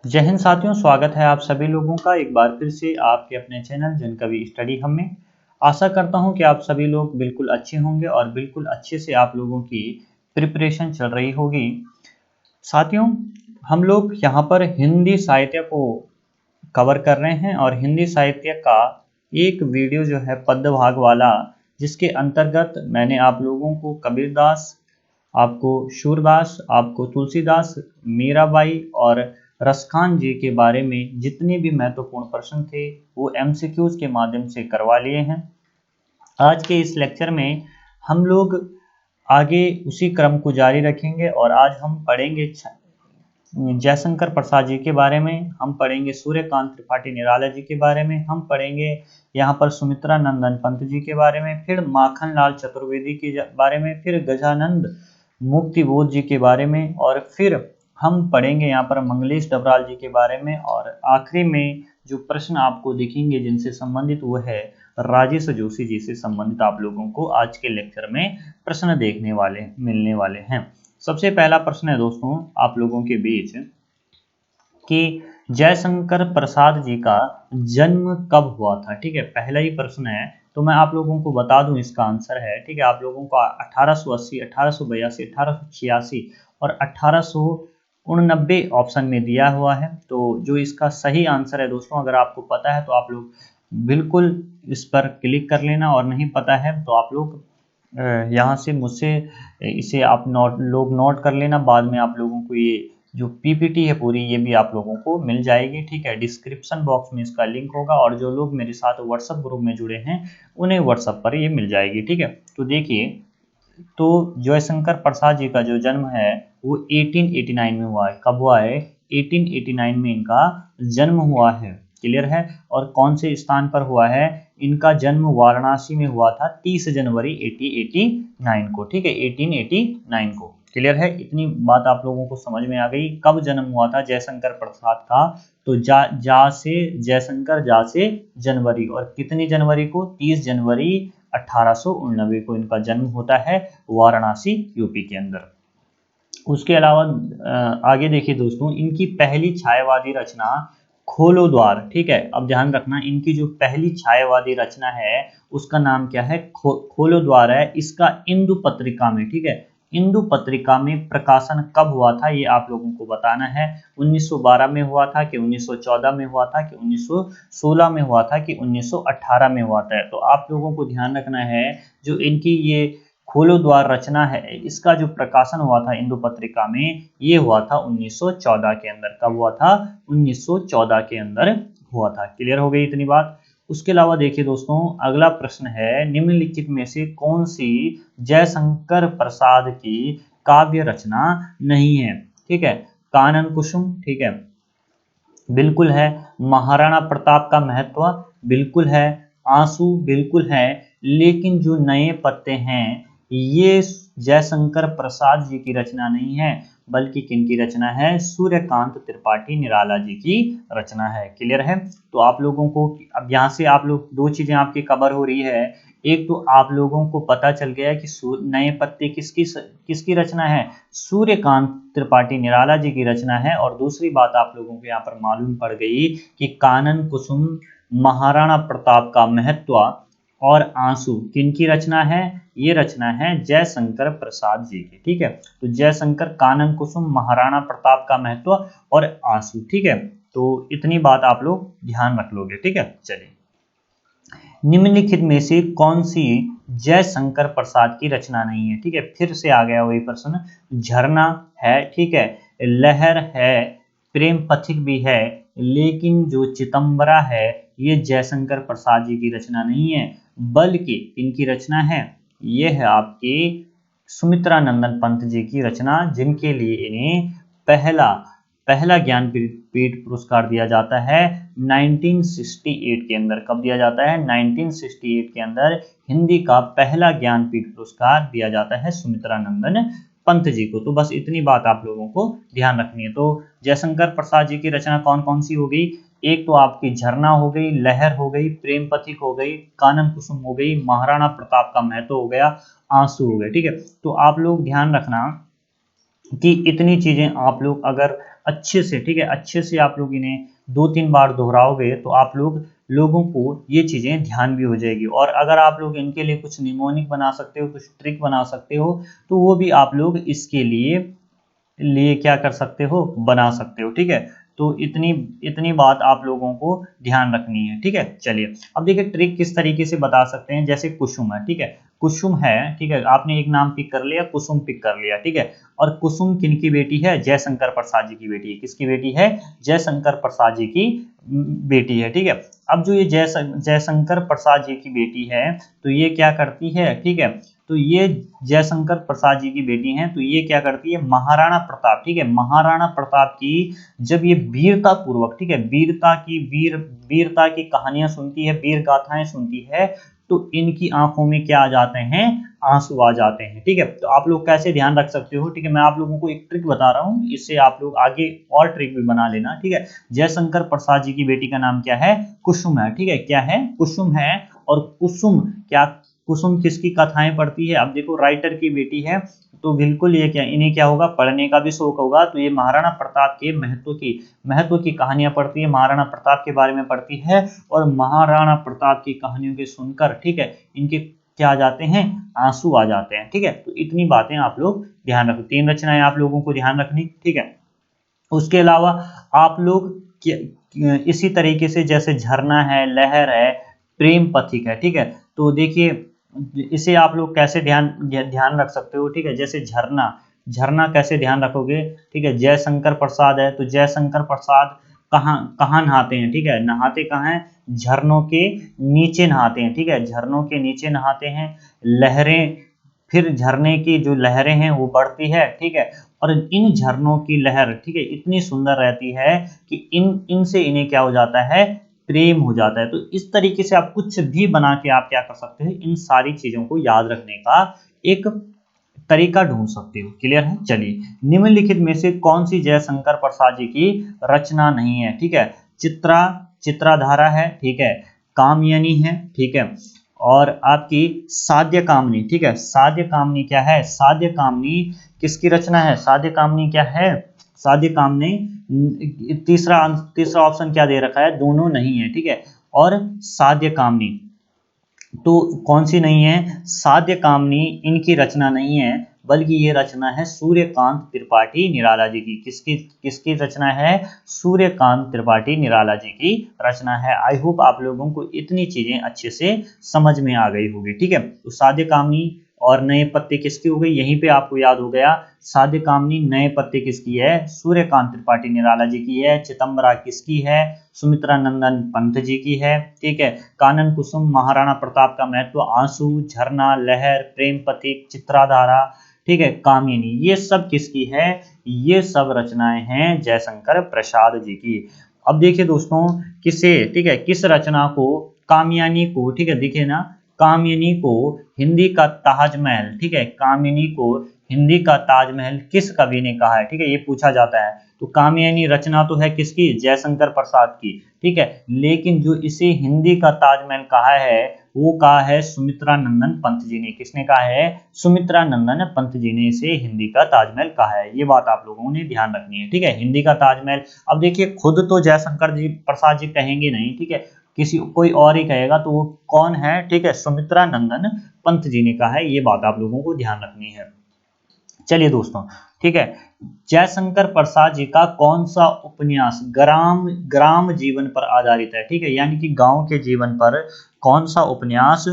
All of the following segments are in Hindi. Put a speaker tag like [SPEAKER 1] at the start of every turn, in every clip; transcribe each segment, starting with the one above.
[SPEAKER 1] जय हिंद साथियों, स्वागत है आप सभी लोगों का एक बार फिर से आपके अपने चैनल जनकवि स्टडी हब में। आशा करता हूं कि आप सभी लोग बिल्कुल अच्छे होंगे और बिल्कुल अच्छे से आप लोगों की प्रिपरेशन चल रही होगी। साथियों, हम लोग यहां पर हिंदी साहित्य को कवर कर रहे हैं और हिंदी साहित्य का एक वीडियो जो है पद्यभाग वाला, जिसके अंतर्गत मैंने आप लोगों को कबीरदास, आपको सूरदास, आपको तुलसीदास, मीराबाई और रसखान जी के बारे में जितने भी महत्वपूर्ण प्रश्न थे वो एमसीक्यूज के माध्यम से करवा लिए हैं। आज के इस लेक्चर में हम लोग आगे उसी क्रम को जारी रखेंगे और आज हम पढ़ेंगे जयशंकर प्रसाद जी के बारे में, हम पढ़ेंगे सूर्यकांत त्रिपाठी निराला जी के बारे में, हम पढ़ेंगे यहाँ पर सुमित्रा नंदन पंत जी के बारे में, फिर माखन लाल चतुर्वेदी के बारे में, फिर गजानंद मुक्तिबोध जी के बारे में, और फिर हम पढ़ेंगे यहाँ पर मंगलेश डबराल जी के बारे में, और आखिरी में जो प्रश्न आपको दिखेंगे जिनसे संबंधित वो है राजेश जोशी जी से संबंधित आप लोगों को आज के लेक्चर में प्रश्न मिलने वाले हैं। सबसे पहला प्रश्न है दोस्तों आप लोगों के बीच कि जयशंकर प्रसाद जी का जन्म कब हुआ था। ठीक है, पहला ही प्रश्न है तो मैं आप लोगों को बता दूं इसका आंसर है। ठीक है, आप लोगों को 1880, 1882, 1886 और 1889 ऑप्शन में दिया हुआ है। तो जो इसका सही आंसर है दोस्तों, अगर आपको पता है तो आप लोग बिल्कुल इस पर क्लिक कर लेना, और नहीं पता है तो आप लोग यहाँ से मुझसे इसे आप नोट कर लेना। बाद में आप लोगों को ये जो पीपीटी है पूरी, ये भी आप लोगों को मिल जाएगी। ठीक है, डिस्क्रिप्शन बॉक्स में इसका लिंक होगा, और जो लोग मेरे साथ व्हाट्सएप ग्रुप में जुड़े हैं उन्हें व्हाट्सएप पर ये मिल जाएगी। ठीक है, तो देखिए, तो जयशंकर प्रसाद जी का जो जन्म है वो 1889 में हुआ है। कब हुआ है? 1889 में इनका जन्म हुआ है। क्लियर है? और कौन से स्थान पर हुआ है? इनका जन्म वाराणसी में हुआ था 30 जनवरी 1889 को। ठीक है, 1889 को। क्लियर है? इतनी बात आप लोगों को समझ में आ गई। कब जन्म हुआ था जयशंकर प्रसाद का? तो जा से जयशंकर, जा से जनवरी, और कितनी जनवरी को? 30 जनवरी 1889 को इनका जन्म होता है वाराणसी यूपी के अंदर। उसके अलावा आगे देखिए दोस्तों, इनकी पहली छायावादी रचना खोलो द्वार। ठीक है, अब ध्यान रखना, इनकी जो पहली छायावादी रचना है उसका नाम क्या है? खोलो द्वार है। इसका इंदु पत्रिका में, ठीक है, इंदु पत्रिका में प्रकाशन कब हुआ था ये आप लोगों को बताना है। 1912 में हुआ था कि 1914 में हुआ था कि 1916 में हुआ था कि 1918 में हुआ था? तो आप लोगों को ध्यान रखना है, जो इनकी ये खोलो द्वार रचना है इसका जो प्रकाशन हुआ था इंदु पत्रिका में, ये हुआ था 1914 के अंदर। कब हुआ था? 1914 के अंदर हुआ था। क्लियर हो गई इतनी बात? उसके अलावा देखिए दोस्तों, अगला प्रश्न है, निम्नलिखित में से कौन सी जयशंकर प्रसाद की काव्य रचना नहीं है? ठीक है, कानन कुसुम, ठीक है, बिल्कुल है। महाराणा प्रताप का महत्व, बिल्कुल है। आंसू, बिल्कुल है। लेकिन जो नए पत्ते हैं ये जयशंकर प्रसाद जी की रचना नहीं है, बल्कि किनकी रचना है? सूर्यकांत त्रिपाठी निराला जी की रचना है। क्लियर है? तो आप लोगों को अब यहाँ से आप लोग दो चीजें आपकी कवर हो रही है। एक तो आप लोगों को पता चल गया कि नए पत्ते किसकी रचना है? सूर्यकांत त्रिपाठी निराला जी की रचना है। और दूसरी बात आप लोगों को यहाँ पर मालूम पड़ गई कि कानन कुसुम, महाराणा प्रताप का महत्व और आंसू किनकी रचना है? ये रचना है जयशंकर प्रसाद जी की। ठीक है, तो जयशंकर, कानन कुसुम, महाराणा प्रताप का महत्व और आंसू। ठीक है, तो इतनी बात आप लोग ध्यान रख लोगे। ठीक है, चलिए, निम्नलिखित में से कौन सी जयशंकर प्रसाद की रचना नहीं है? ठीक है, फिर से आ गया वही प्रश्न। झरना है, ठीक है, लहर है, प्रेम पथिक भी है, लेकिन जो चितंबरा है ये जयशंकर प्रसाद जी की रचना नहीं है, बल्कि इनकी रचना है, ये है आपकी सुमित्रा नंदन पंत जी की रचना, जिनके लिए इन्हें पहला ज्ञानपीठ पुरस्कार दिया जाता है 1968 के अंदर। कब दिया जाता है? 1968 के अंदर हिंदी का पहला ज्ञानपीठ पुरस्कार दिया जाता है सुमित्रा नंदन पंत जी को। तो बस इतनी बात आप लोगों को ध्यान रखनी है। तो जयशंकर प्रसाद जी की रचना कौन कौन सी हो गई? एक तो आपकी झरना हो गई, लहर हो गई, प्रेम पथिक हो गई, कानन कुसुम हो गई, महाराणा प्रताप का महत्व हो गया, आंसू हो गए। ठीक है, तो आप लोग ध्यान रखना, कि इतनी चीज़ें आप लोग अगर अच्छे से, ठीक है, अच्छे से आप लोग इन्हें 2-3 बार दोहराओगे तो आप लोगों को ये चीज़ें ध्यान भी हो जाएगी। और अगर आप लोग इनके लिए कुछ निमोनिक बना सकते हो, कुछ ट्रिक बना सकते हो, तो वो भी आप लोग इसके लिए लिए क्या कर सकते हो, बना सकते हो, ठीक है। तो इतनी इतनी बात आप लोगों को ध्यान रखनी है, ठीक है। चलिए अब देखिए ट्रिक किस तरीके से बता सकते हैं। जैसे कुसुम है, ठीक है, कुसुम है, ठीक है, आपने एक नाम पिक कर लिया, कुसुम पिक कर लिया, ठीक है। और कुसुम किनकी बेटी है? जयशंकर प्रसाद जी की बेटी है। किसकी बेटी है? जयशंकर प्रसाद जी की बेटी है, ठीक है। अब जो ये जयशंकर प्रसाद जी की बेटी है, तो ये क्या करती है, ठीक है, तो ये जयशंकर प्रसाद जी की बेटी हैं, तो ये क्या करती है? महाराणा प्रताप, ठीक है, महाराणा प्रताप की जब ये वीरता पूर्वक, ठीक है, वीरता की कहानियां सुनती है, वीर गाथाएं सुनती है, तो इनकी आंखों में क्या आ जाते हैं? आंसू आ जाते हैं, ठीक है। तो आप लोग कैसे ध्यान रख सकते हो, ठीक है, मैं आप लोगों को एक ट्रिक बता रहा हूँ, इससे आप लोग आगे और ट्रिक भी बना लेना, ठीक है। जयशंकर प्रसाद जी की बेटी का नाम क्या है? कुसुम है, ठीक है, क्या है? कुसुम है। और कुसुम किसकी कथाएं पढ़ती है? अब देखो राइटर की बेटी है, तो बिल्कुल ये क्या, इन्हें क्या होगा? पढ़ने का भी शौक होगा, तो ये महाराणा प्रताप के महत्व की कहानियां पढ़ती है, महाराणा प्रताप के बारे में पढ़ती है, और महाराणा प्रताप की कहानियों के सुनकर, ठीक है, इनके क्या आ जाते हैं? आंसू आ जाते हैं, ठीक है। तो इतनी बातें आप लोग ध्यान रखो, 3 रचनाएं आप लोगों को ध्यान रखनी, ठीक है। उसके अलावा आप लोग इसी तरीके से, जैसे झरना है, लहर है, प्रेम पथिक है, ठीक है, तो देखिए इसे आप लोग कैसे ध्यान ध्यान रख सकते हो, ठीक है। जैसे झरना, झरना कैसे ध्यान रखोगे, ठीक है, जयशंकर प्रसाद है, तो जयशंकर प्रसाद कहाँ कहाँ नहाते हैं, ठीक है, नहाते कहाँ हैं? झरनों के नीचे नहाते हैं, ठीक है, झरनों के नीचे नहाते हैं। लहरें, फिर झरने की जो लहरें हैं वो बढ़ती है, ठीक है, और इन झरनों की लहर, ठीक है, इतनी सुंदर रहती है कि इनसे इन्हें क्या हो जाता है? प्रेम हो जाता है। तो इस तरीके से आप कुछ भी बना के आप क्या कर सकते हैं? इन सारी चीजों को याद रखने का एक तरीका ढूंढ सकते हो। क्लियर है? चलिए, निम्नलिखित में से कौन सी जयशंकर प्रसाद जी की रचना नहीं है? ठीक है, चित्रा चित्राधारा है, ठीक है, कामयनी है, ठीक है, और आपकी साध्य कामनी, ठीक है, साध्य कामनी क्या है? साध्य कामनी किसकी रचना है? साध्य कामनी क्या है? साध्य कामनी, तीसरा तीसरा ऑप्शन क्या दे रखा है? दोनों नहीं है, ठीक है, और साध्य कामनी, तो कौन सी नहीं है? साध्य कामनी इनकी रचना नहीं है, बल्कि ये रचना है सूर्यकांत त्रिपाठी निराला जी की। किसकी किसकी रचना है? सूर्यकांत त्रिपाठी निराला जी की रचना है। आई होप आप लोगों को इतनी चीजें अच्छे से समझ में आ गई होगी, ठीक है। तो साध्य कामनी और नए पत्ते किसकी हो गई? यहीं पे आपको याद हो गया, साध्य कामनी नए पत्ते किसकी है? सूर्यकांत त्रिपाठी निराला जी की है। चितंबरा किसकी है? सुमित्रा नंदन पंत जी की है, ठीक है। कानन कुसुम महाराणा प्रताप का महत्व, आंसू, झरना, लहर, प्रेम पथिक, चित्राधारा, ठीक है, कामिनी, ये सब किसकी है? ये सब रचनाएं हैं जयशंकर प्रसाद जी की। अब देखिए दोस्तों, किसे, ठीक है, किस रचना को, कामयानी को, ठीक है, दिखे ना, कामिनी को हिंदी का ताजमहल, ठीक है, कामिनी को हिंदी का ताजमहल किस कवि ने कहा है? ठीक है, ये पूछा जाता है। तो कामयानी रचना तो है किसकी? जयशंकर प्रसाद की, ठीक है, लेकिन जो इसे हिंदी का ताजमहल कहा है, वो कहा है सुमित्रा नंदन पंत जी ने। किसने कहा है? सुमित्रा नंदन पंत जी ने इसे हिंदी का ताजमहल कहा है। ये बात आप लोगों ने ध्यान रखनी है, ठीक है, हिंदी का ताजमहल। अब देखिए, खुद तो जयशंकर जी प्रसाद जी कहेंगे नहीं, ठीक है, किसी कोई और ही कहेगा, तो वो कौन है? ठीक है, सुमित्रा नंदन पंत जी ने कहा है। ये बात आप लोगों को ध्यान रखनी है। चलिए दोस्तों, ठीक है, जयशंकर प्रसाद जी का कौन सा उपन्यास ग्राम ग्राम जीवन पर आधारित है? ठीक है, यानी कि गांव के जीवन पर कौन सा उपन्यास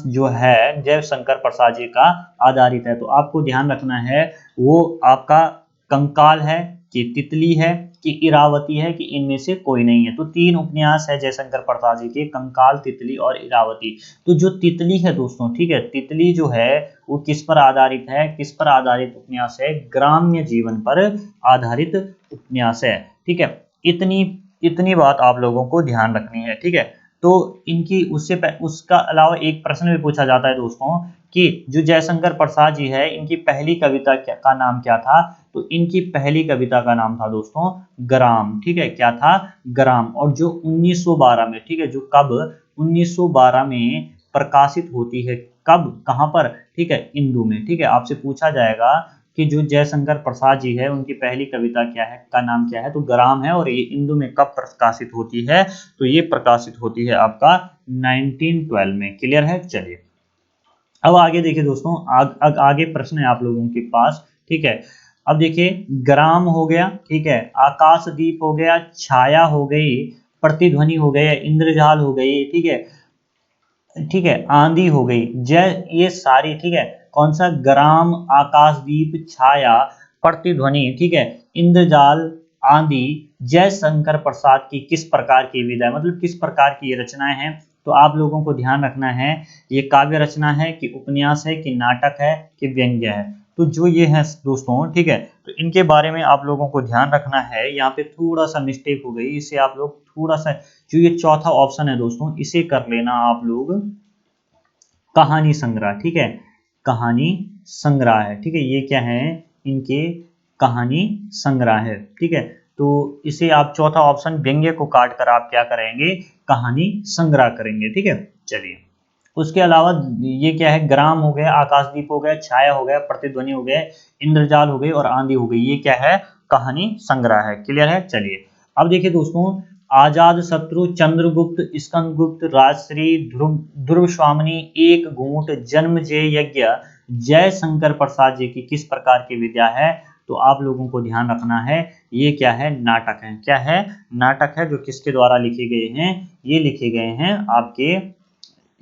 [SPEAKER 1] जो है जयशंकर प्रसाद जी का आधारित है? तो आपको ध्यान रखना है, वो आपका कंकाल है, कि तितली है, कि इरावती है, कि इनमें से कोई नहीं है। तो 3 उपन्यास है जयशंकर प्रसाद जी के, कंकाल, तितली और इरावती। तो जो तितली है दोस्तों, ठीक है, तितली जो है वो किस पर आधारित है? किस पर आधारित उपन्यास है? ग्राम्य जीवन पर आधारित उपन्यास है, ठीक है। इतनी इतनी बात आप लोगों को ध्यान रखनी है, ठीक है। तो इनकी उसका अलावा एक प्रश्न भी पूछा जाता है दोस्तों, कि जो जयशंकर प्रसाद जी है, इनकी पहली कविता का नाम क्या था? तो इनकी पहली कविता का नाम था दोस्तों ग्राम, ठीक है, क्या था? ग्राम। और जो 1912 में, ठीक है, जो कब 1912 में प्रकाशित होती है, कब, कहाँ पर, ठीक है, इंदु में। ठीक है, आपसे पूछा जाएगा कि जो जयशंकर प्रसाद जी है उनकी पहली कविता क्या है, का नाम क्या है, तो ग्राम है, और ये इंदु में कब प्रकाशित होती है, तो ये प्रकाशित होती है आपका 1912 में। क्लियर है। चलिए अब आगे देखिए दोस्तों, आगे प्रश्न है आप लोगों के पास। ठीक है, अब देखिए ग्राम हो गया, ठीक है, आकाशदीप हो गया, छाया हो गई, प्रतिध्वनि हो गया, इंद्रजाल हो गई, ठीक है, ठीक है, आंधी हो गई, जय, ये सारी, ठीक है, कौन सा, ग्राम, आकाशदीप, छाया, प्रतिध्वनि, ठीक है, इंद्रजाल, आंधी, जय शंकर प्रसाद की किस प्रकार की विधा है, मतलब किस प्रकार की ये रचनाएं हैं। तो आप लोगों को ध्यान रखना है, ये काव्य रचना है कि उपन्यास है कि नाटक है कि व्यंग्य है। तो जो ये है दोस्तों, ठीक है, तो इनके बारे में आप लोगों को ध्यान रखना है। यहाँ पे थोड़ा सा मिस्टेक हो गई, इसे आप लोग थोड़ा सा, जो ये चौथा ऑप्शन है दोस्तों, इसे कर लेना आप लोग कहानी संग्रह। ठीक है, कहानी संग्रह है, ठीक है, ये क्या है, इनके कहानी संग्रह है। ठीक है, तो इसे आप चौथा ऑप्शन व्यंग्य को काट कर आप क्या करेंगे, कहानी संग्रह करेंगे। ठीक है, चलिए उसके अलावा ये क्या है, ग्राम हो गया, आकाशदीप हो गया, छाया हो गया, प्रतिध्वनि हो गया, इंद्रजाल हो गई और आंधी हो गई, ये क्या है, कहानी संग्रह है। क्लियर है। चलिए अब देखिए दोस्तों, आजाद शत्रु, चंद्रगुप्त, स्कंदगुप्त, राजश्री, ध्रुव स्वामिनी, एक घूंट, जन्मजय यज्ञ, जय शंकर प्रसाद जी की किस प्रकार की विद्या है। तो आप लोगों को ध्यान रखना है, ये क्या है, नाटक है। क्या है, नाटक है, जो किसके द्वारा लिखे गए हैं, ये लिखे गए हैं आपके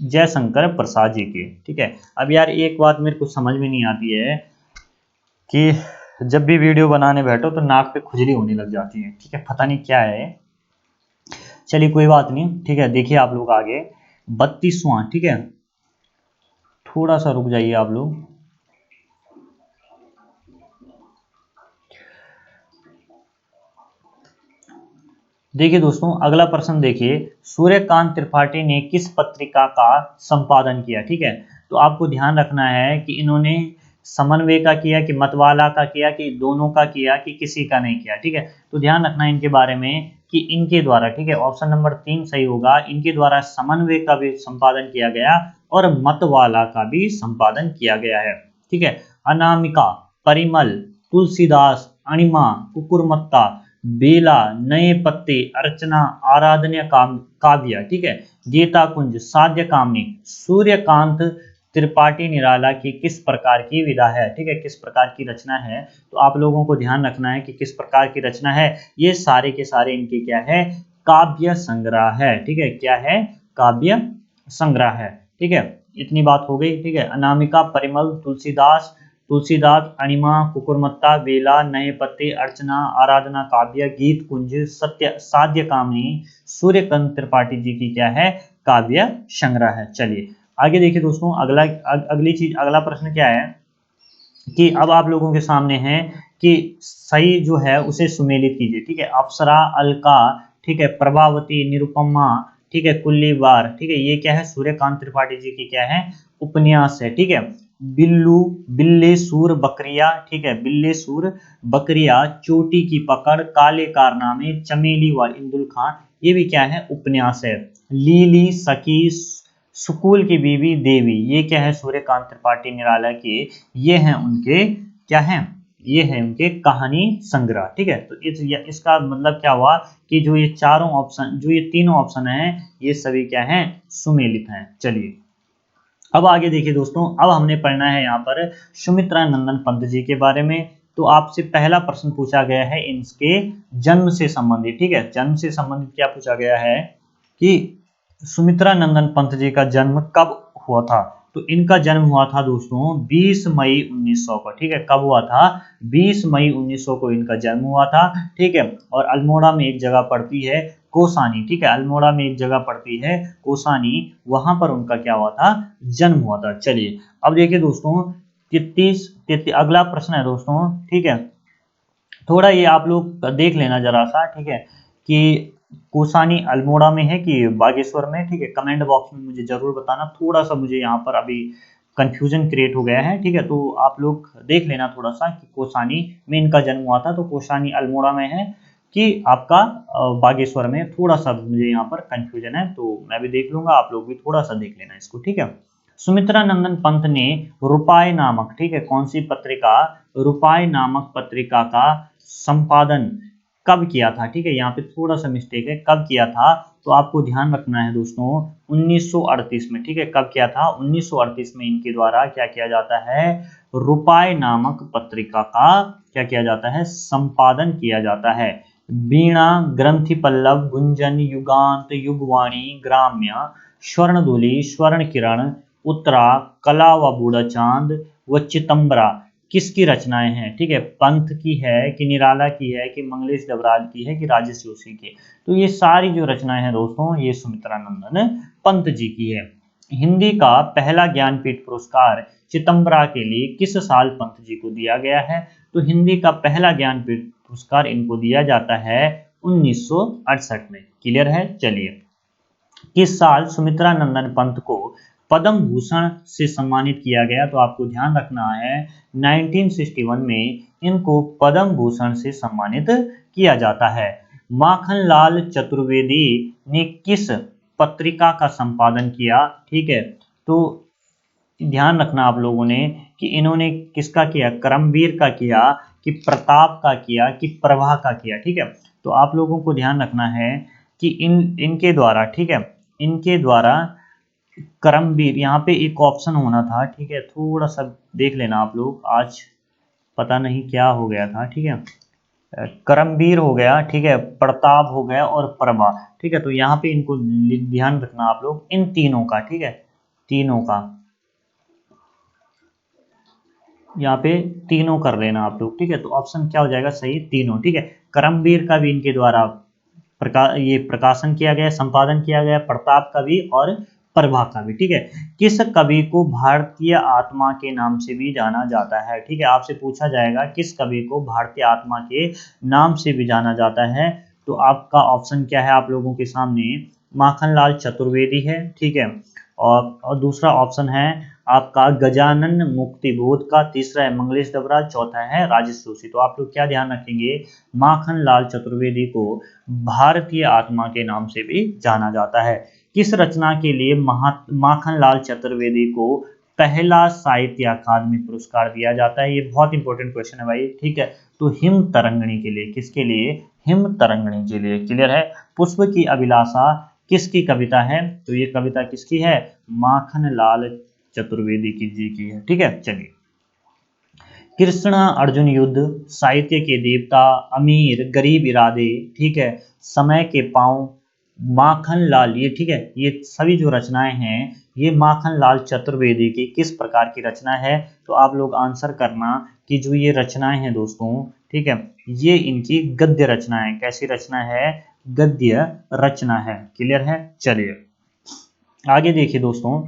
[SPEAKER 1] जयशंकर प्रसाद जी के। ठीक है, अब यार एक बात मेरे को समझ में नहीं आती है कि जब भी वीडियो बनाने बैठो तो नाक पे खुजली होने लग जाती है। ठीक है, पता नहीं क्या है। चलिए कोई बात नहीं। ठीक है, देखिए आप लोग आगे 32वां, ठीक है, थोड़ा सा रुक जाइए आप लोग। देखिए दोस्तों, अगला प्रश्न देखिए, सूर्यकांत त्रिपाठी ने किस पत्रिका का संपादन किया। ठीक है, तो आपको ध्यान रखना है कि इन्होंने समन्वय का किया कि मतवाला का किया कि दोनों का किया कि किसी का नहीं किया। ठीक है, तो ध्यान रखना है इनके बारे में कि इनके द्वारा, ठीक है, ऑप्शन नंबर 3 सही होगा, इनके द्वारा समन्वय का भी संपादन किया गया और मतवाला का भी संपादन किया गया है। ठीक है, अनामिका, परिमल, तुलसीदास, अणिमा, कुकुरमत्ता, बेला, नए पत्ते, अर्चना, आराधन्य काव्य, ठीक है, गीता कुंज, साध्य कामनी, सूर्यकांत त्रिपाठी निराला की किस प्रकार की विधा है। ठीक है, किस प्रकार की रचना है, तो आप लोगों को ध्यान रखना है कि किस प्रकार की रचना है। ये सारे के सारे इनके क्या है, काव्य संग्रह है। ठीक है, क्या है, काव्य संग्रह है। ठीक है, इतनी बात हो गई। ठीक है, अनामिका, परिमल, तुलसीदास, अणिमा, कुकुरमत्ता, बेला, नए पत्ते, अर्चना, आराधना काव्य, गीत कुंज, सत्य, साध्य कामनी, सूर्यकांत त्रिपाठी जी की क्या है, काव्य संग्रह है। चलिए आगे देखिए दोस्तों, अगली चीज, अगला प्रश्न क्या है कि अब आप लोगों के सामने है कि सही जो है उसे सुमेलित कीजिए। ठीक है, अप्सरा, अलका, ठीक है, प्रभावती, निरुपमा, ठीक है, कुल्लीबार, ठीक है, ये क्या है, सूर्यकांत त्रिपाठी जी की क्या है, उपन्यास है। ठीक है, बिल्लू, बिल्ले सूर बकरिया, ठीक है, बिल्ले सूर बकरिया, चोटी की पकड़, काले कारनामे, चमेली व इंदुल खां, ये भी क्या है, उपन्यास है। लीली, सखी, सुकुल की बीवी, देवी, ये क्या है, सूर्यकांत त्रिपाठी निराला के, ये हैं उनके, क्या हैं, ये है उनके कहानी संग्रह। ठीक है, तो इसका मतलब क्या हुआ कि जो ये चारों ऑप्शन, जो ये तीनों ऑप्शन हैं, ये सभी क्या हैं, सुमेलित हैं। चलिए अब आगे देखिए दोस्तों, अब हमने पढ़ना है यहाँ पर सुमित्रा नंदन पंत जी के बारे में। तो आपसे पहला प्रश्न पूछा गया है इनके जन्म से संबंधित। ठीक है, जन्म से संबंधित क्या पूछा गया है कि सुमित्रा नंदन पंत जी का जन्म कब हुआ था। तो इनका जन्म हुआ था दोस्तों 20 मई 1900 को। ठीक है, कब हुआ था, 20 मई 1900 को इनका जन्म हुआ था। ठीक है, और अल्मोड़ा में एक जगह पड़ती है कोसानी। ठीक है, अल्मोड़ा में एक जगह पड़ती है कोसानी, वहां पर उनका क्या हुआ था, जन्म हुआ था। चलिए अब देखिए दोस्तों, 33 अगला प्रश्न है दोस्तों। ठीक है, थोड़ा ये आप लोग देख लेना जरा सा। ठीक है, कि कोसानी अल्मोड़ा में है कि बागेश्वर में। ठीक है, कमेंट बॉक्स में मुझे जरूर बताना, थोड़ा सा मुझे यहाँ पर अभी कंफ्यूजन क्रिएट हो गया है। ठीक है, तो आप लोग देख लेना थोड़ा सा कि कोसानी में इनका जन्म हुआ था, तो कोसानी अल्मोड़ा में है कि आपका बागेश्वर में, थोड़ा सा मुझे यहाँ पर कंफ्यूजन है, तो मैं भी देख लूंगा, आप लोग भी थोड़ा सा देख लेना इसको। ठीक है, सुमित्रा नंदन पंत ने रूपाए नामक, ठीक है, कौन सी पत्रिका, रूपाए नामक पत्रिका का संपादन कब किया था? ठीक है, यहाँ पे थोड़ा सा मिस्टेक है, कब किया था, तो आपको ध्यान रखना है दोस्तों 1938 में। ठीक है, कब किया था? 1938 में इनके द्वारा क्या किया जाता है, रूपाए नामक पत्रिका का क्या किया जाता है, संपादन किया जाता है। वीणा, ग्रंथि पल्लव, गुंजन, युगांत, युगवाणी, ग्राम्य, स्वर्णधुली, स्वर्ण किरण, उत्तरा, कला व बूढ़ा चांद व चितंबरा किसकी रचनाएं हैं? ठीक है, पंत की है कि निराला की है कि मंगलेश डबराल की है कि राजेश जोशी की? तो ये सारी जो रचनाएं हैं दोस्तों, ये सुमित्रा नंदन पंत जी की है। हिंदी का पहला ज्ञानपीठ पुरस्कार चितंबरा के लिए किस साल पंत जी को दिया गया है? तो हिंदी का पहला ज्ञानपीठ पुरस्कार इनको दिया जाता है 1968 में। क्लियर है? चलिए, किस साल सुमित्रा नंदन पंत को पद्म भूषण से सम्मानित किया गया? तो आपको ध्यान रखना है 1961 में इनको पद्म भूषण से सम्मानित किया जाता है। माखनलाल चतुर्वेदी ने किस पत्रिका का संपादन किया? ठीक है, तो ध्यान रखना आप लोगों ने कि इन्होंने किसका किया, करमवीर का किया कि प्रताप का किया कि प्रभा का किया? ठीक है, तो आप लोगों को ध्यान रखना है कि इनके द्वारा, ठीक है, इनके द्वारा करमवीर, यहाँ पे एक ऑप्शन होना था, ठीक है, थोड़ा सा देख लेना आप लोग, आज पता नहीं क्या हो गया था। ठीक है, करमवीर हो गया, ठीक है, प्रताप हो गया और प्रभा। ठीक है, तो यहाँ पे इनको ध्यान रखना आप लोग, इन तीनों का, ठीक है, तीनों का, यहाँ पे तीनों कर लेना आप लोग। ठीक है, तो ऑप्शन क्या हो जाएगा सही, तीनों। ठीक है, करमवीर का भी इनके द्वारा ये प्रकाशन किया गया, संपादन किया गया, प्रताप का भी और प्रभा का भी। ठीक है, किस कवि को भारतीय आत्मा के नाम से भी जाना जाता है? ठीक है, आपसे पूछा जाएगा किस कवि को भारतीय आत्मा के नाम से भी जाना जाता है, तो आपका ऑप्शन क्या है आप लोगों के सामने, माखनलाल चतुर्वेदी है, ठीक है, और दूसरा ऑप्शन है आपका गजानन मुक्तिबोध का, तीसरा है मंगलेश डबराल, चौथा है राजेश जोशी। तो आप लोग क्या ध्यान रखेंगे, माखनलाल चतुर्वेदी को भारतीय आत्मा के नाम से भी जाना जाता है। किस रचना के लिए माखनलाल चतुर्वेदी को पहला साहित्य अकादमी पुरस्कार दिया जाता है? ये बहुत इंपॉर्टेंट क्वेश्चन है भाई। ठीक है, तो हिम तरंगणी के लिए, किसके लिए, हिम तरंगणी के लिए। क्लियर है? पुष्प की अभिलाषा किसकी कविता है? तो ये कविता किसकी है, माखनलाल चतुर्वेदी की जी की है। ठीक है, चलिए, कृष्ण अर्जुन युद्ध, साहित्य के देवता, अमीर गरीब इरादे, ठीक है, समय के पांव, माखनलाल, ये ठीक है, ये सभी जो रचनाएं हैं ये माखनलाल चतुर्वेदी की किस प्रकार की रचना है? तो आप लोग आंसर करना कि जो ये रचनाएं हैं दोस्तों, ठीक है, ये इनकी गद्य रचना है। कैसी रचना है? गद्य रचना है। क्लियर है? चलिए, आगे देखिए दोस्तों,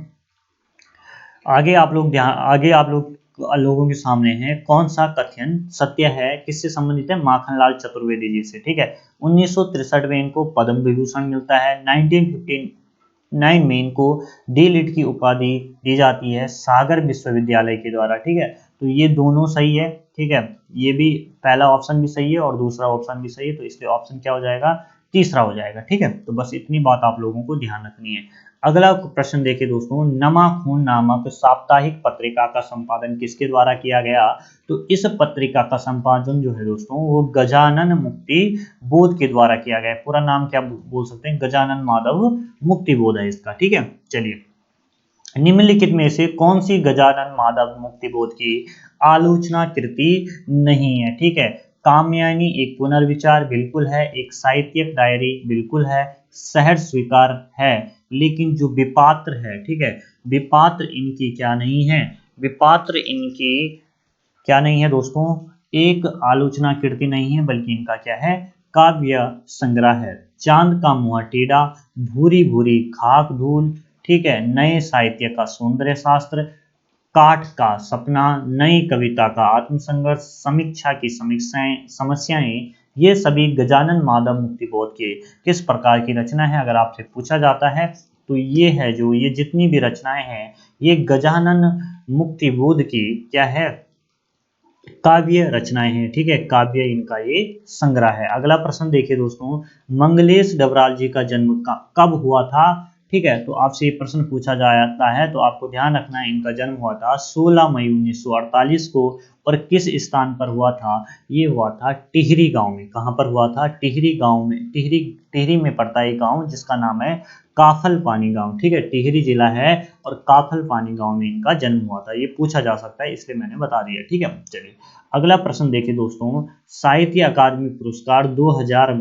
[SPEAKER 1] आगे आप लोग लोगों के सामने है कौन सा कथन सत्य है, किससे संबंधित है, माखनलाल चतुर्वेदी जी से। ठीक है, 1963 में इनको पद्म विभूषण मिलता है, 1959 में इनको डी लिट की उपाधि दी जाती है सागर विश्वविद्यालय के द्वारा। ठीक है, तो ये दोनों सही है। ठीक है, ये भी पहला ऑप्शन भी सही है और दूसरा ऑप्शन भी सही है, तो इसलिए ऑप्शन क्या हो जाएगा, तीसरा हो जाएगा। ठीक है, तो बस इतनी बात आप लोगों को ध्यान रखनी है। अगला प्रश्न देखिए दोस्तों, नमा खून नामक साप्ताहिक पत्रिका का संपादन किसके द्वारा किया गया? तो इस पत्रिका का संपादन जो है दोस्तों वो गजानन मुक्ति बोध के द्वारा किया गया। पूरा नाम क्या बोल सकते हैं, गजानन माधव मुक्ति बोध है इसका। ठीक है, चलिए, निम्नलिखित में से कौन सी गजानन माधव मुक्ति बोध की आलोचना कृति नहीं है? ठीक है, कामयानी एक पुनर्विचार बिल्कुल है, एक साहित्यिक डायरी बिल्कुल है, सहज स्वीकार है, लेकिन जो विपात्र है, ठीक है, विपात्र इनकी क्या नहीं है, विपात्र इनकी क्या नहीं है दोस्तों, एक आलोचना कृति नहीं है, बल्कि इनका क्या है, काव्य संग्रह है। चांद का मुंह टेढ़ा, भूरी भूरी खाक धूल, ठीक है, नए साहित्य का सौंदर्य शास्त्र, काठ का सपना, नई कविता का आत्मसंघर्ष, समीक्षा की समस्याएं, ये सभी गजानन माधव मुक्तिबोध के किस प्रकार की रचना है? अगर आपसे पूछा जाता है तो ये है, जो ये जितनी भी रचनाएं हैं ये गजानन मुक्तिबोध की क्या है, काव्य रचनाएं हैं। ठीक है, काव्य इनका ये संग्रह है। अगला प्रश्न देखिए दोस्तों, मंगलेश डबराल जी का जन्म कब हुआ था? ठीक है, तो आपसे ये प्रश्न पूछा जाता है, तो आपको ध्यान रखना है इनका जन्म हुआ था 16 मई 1948 को। और किस स्थान पर हुआ था? ये हुआ था टिहरी गांव में। कहाँ पर हुआ था? टिहरी गांव में। टिहरी टिहरी में पड़ता है एक गांव जिसका नाम है काफल पानी गांव। ठीक है, टिहरी जिला है और काफल पानी गांव में इनका जन्म हुआ था। ये पूछा जा सकता है, इसलिए मैंने बता दिया। ठीक है, चलिए अगला प्रश्न देखिए दोस्तों। साहित्य अकादमी पुरस्कार 2000